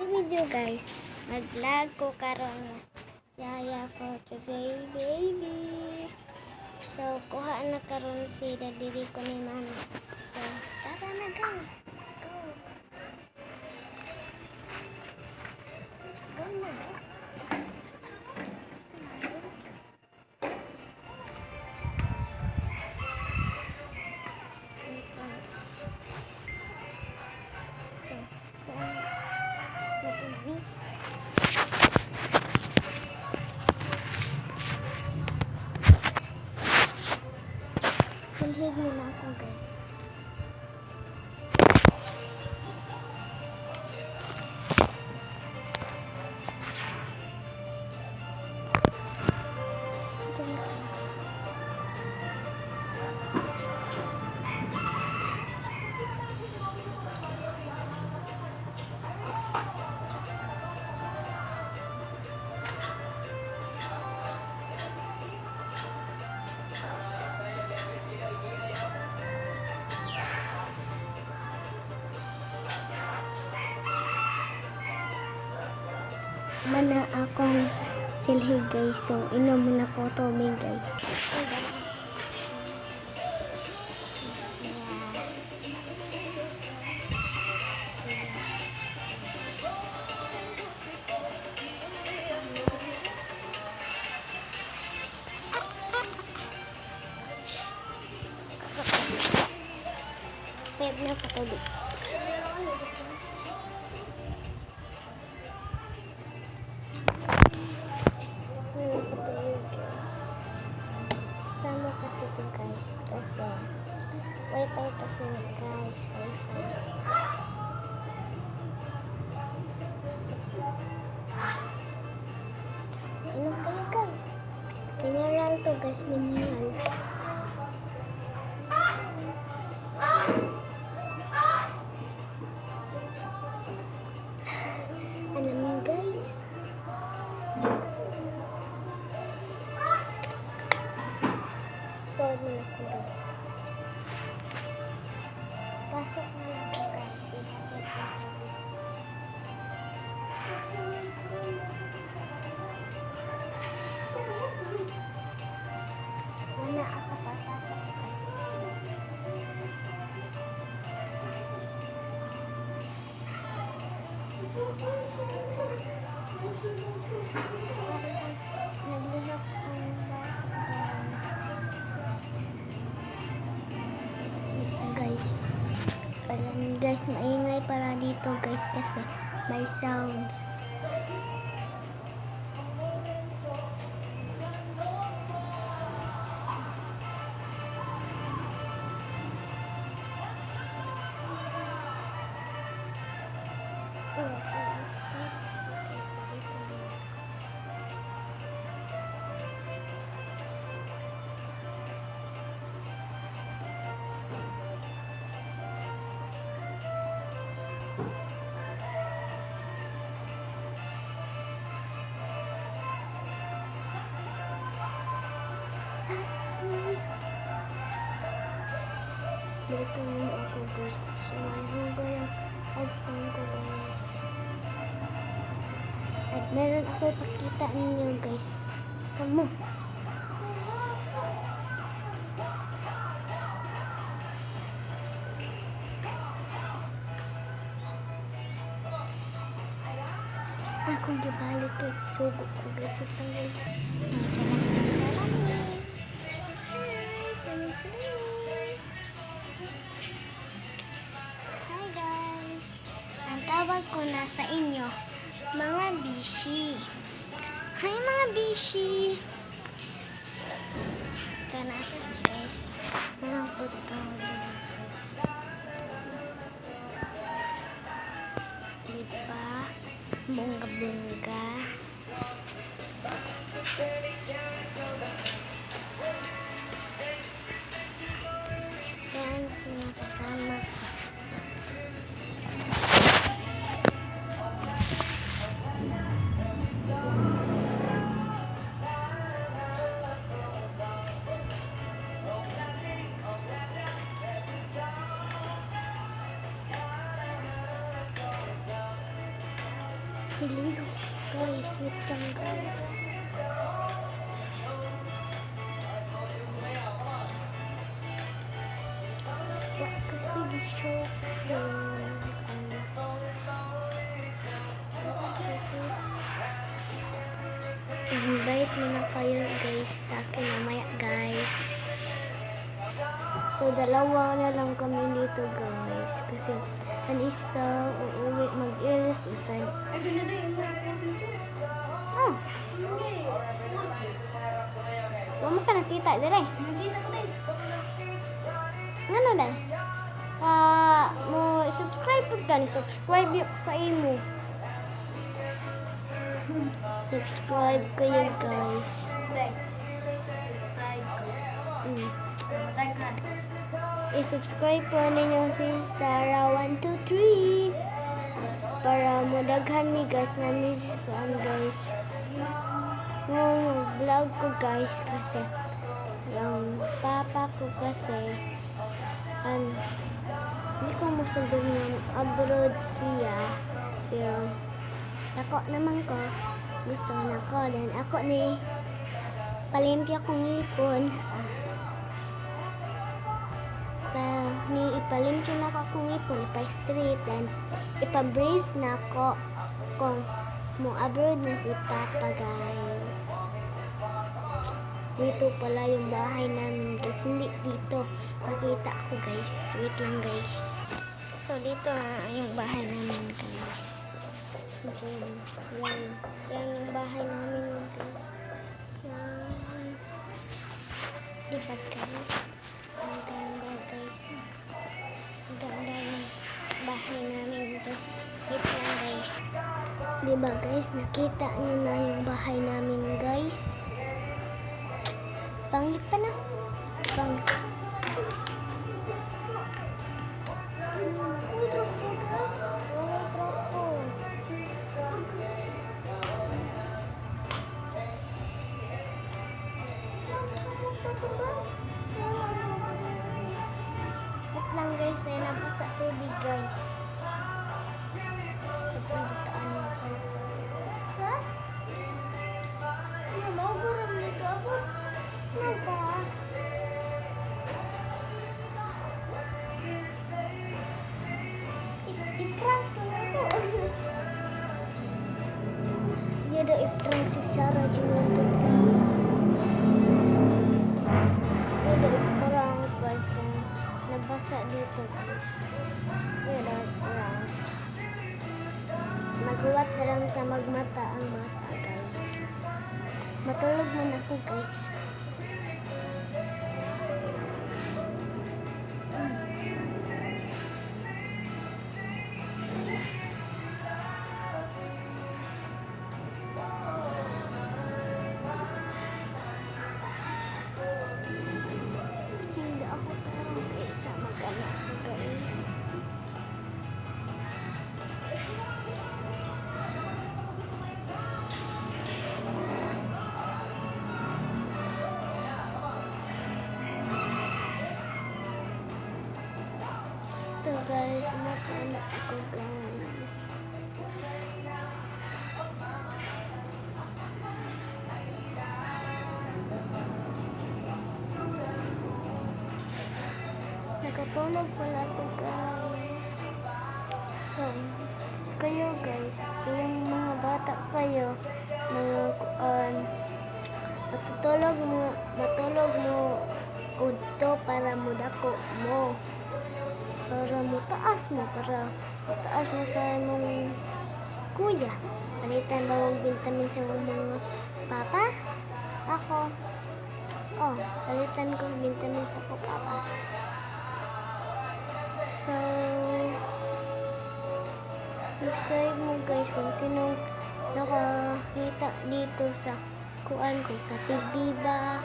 video guys. Mag-vlog ko karon yaya for today baby. So kuha na karon sila diri ko ni mama. So tara na guys. Let's go na. Silhig mo na ako guys. Mana akong silhig guys, so inom muna ko tubig guys. Pwede na pa tubig. Sama kasi ito guys, kasi wifi kasi guys, wifi. Inom kayo guys, mineral to guys, mineral. Ano mo guys? Sold mo na ko guys. Pasok na lang ko guys. Mana ako pasasok guys. Naglihap ang guys, maingay para dito guys kasi may sounds. Dito mo ako guys. So, mayroon ko yung headphone ko guys. At meron ako ipakita ninyo guys. Kamu. Akong gibalik guys. Sugot ko guys. Utang guys. Salamat. Hi, salamat. Hi guys. Ang tawag ko na sa inyo, mga bishi. Hi mga bishi. Ito natin guys. Meron po ito. Diba? Bunga-bunga. Yan, sinasama ko. Hiligo. Guys, wait lang guys. Wak kasi di-show yung invite mo na kayo guys sa akin mamaya guys. So dalawa na lang kami dito guys kasi ang isa uuwi mag-ilis isa. Ay, gano'n na yung Oh, wala mo ka nakita dire. nakita ko din. Ngano na? Mo subscribe po ka ni subscribe yun sa imo. Subscribe kayo guys. Tag ko. Mm. Tag ka. I-subscribe po ninyo si Sarah123 para mudaghan mi guys na miss guys. Vlog ko guys kasi yung papa ko kasi hindi ko masugod ng abroad siya pero ako naman ko gusto na ko dan ako ni palimpya kong ipon ni ipalimpyo na ako kong ipon ipa-straight dan ipa-brace na ako kung mo abroad na si papa guys. Dito pala yung bahay namin kasi hindi dito pakita ko guys, wait lang guys. So dito yung bahay namin guys. Yan yung bahay namin guys. Diba guys? Ang ganda guys. Ang ganda yung bahay namin dito. Wait lang guys. Diba guys? Nakita nyo na yung bahay namin guys. Pangit pa na. Pangit. Uy, trafo ka. Uy, trafo. Wait lang guys. Ay nabasa tubig guys. Sa pinagtaan mo kayo. Ha? Ano, mauburan na ito ako? Ano ba? I-prank ko na ito. Hindi daw i-prank si Sarah G123. Hindi daw i-prank guys. Kaya nabasa dito guys. Hindi daw i-prank. Maghuwat na lang sa magmata ang mata guys. Matulog muna ako guys. Hindi ako tarong guys sa mag-anak ko guys. Ito guys, mag-anak ako guys. Nakatulog pala ako guys. So, kayo guys, kayong mga bata kayo, mga matulog mo udto para mudako mo. Para mutaas mo sa mong kuya. Palitan ba mong vitamin sa mga papa? Ako. Oh, palitan ko vitamin sa ko papa. So, subscribe mo guys kung sinong nakakita dito sa kuan ko sa Pigdiba.